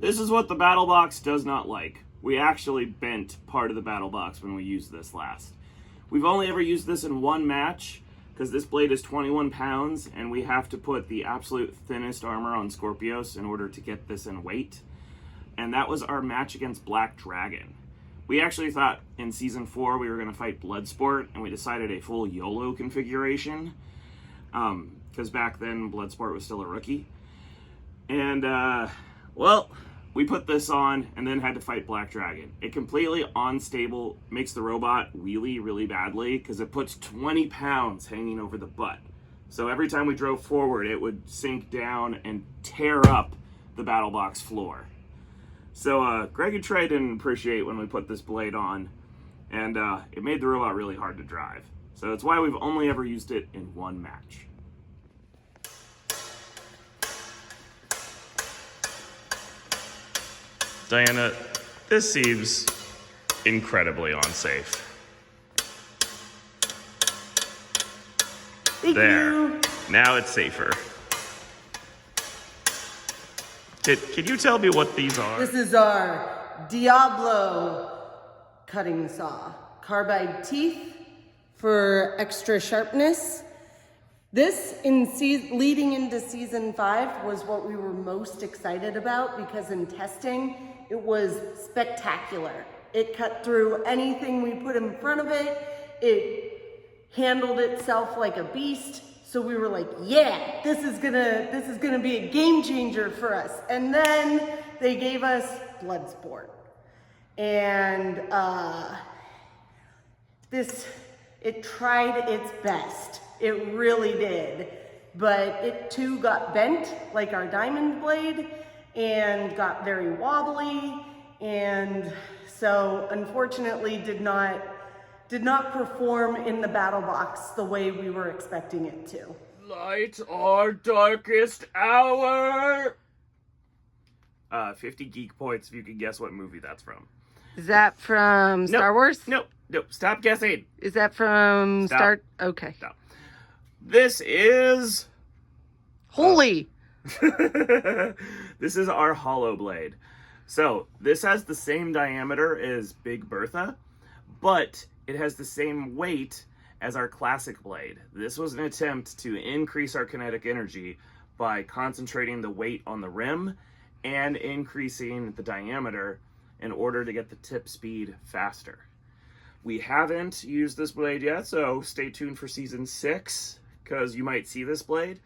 This is what the battle box does not like. We actually bent part of the battle box when we used this last. We've only ever used this in one match, because this blade is 21 pounds, and we have to put the absolute thinnest armor on Skorpios in order to get this in weight. And that was our match against Black Dragon. We actually thought in Season 4 we were going to fight Bloodsport, and we decided a full YOLO configuration, because back then Bloodsport was still a rookie. And, well, we put this on and then had to fight Black Dragon. It completely unstable, makes the robot wheelie really badly because it puts 20 pounds hanging over the butt. So every time we drove forward, it would sink down and tear up the battle box floor. So Greg and Trey didn't appreciate when we put this blade on, and it made the robot really hard to drive. So that's why we've only ever used it in one match. Diana, this seems incredibly unsafe. Thank you. Now it's safer. Can you tell me what these are? This is our Diablo cutting saw. Carbide teeth for extra sharpness. This, leading into Season 5, was what we were most excited about because in testing, it was spectacular. It cut through anything we put in front of it. It handled itself like a beast. So we were like, yeah, this is gonna be a game changer for us. And then they gave us Bloodsport. And it tried its best. It really did. But it too got bent like our diamond blade and got very wobbly. And so unfortunately did not perform in the battle box the way we were expecting it to. Light our darkest hour! 50 geek points if you can guess what movie that's from. Is that from Star Wars? Nope, stop guessing. Is that from Okay. Stop. This is... Holy! This is our hollow blade. So, this has the same diameter as Big Bertha, but it has the same weight as our classic blade. This was an attempt to increase our kinetic energy by concentrating the weight on the rim and increasing the diameter in order to get the tip speed faster. We haven't used this blade yet, so stay tuned for Season 6, because you might see this blade.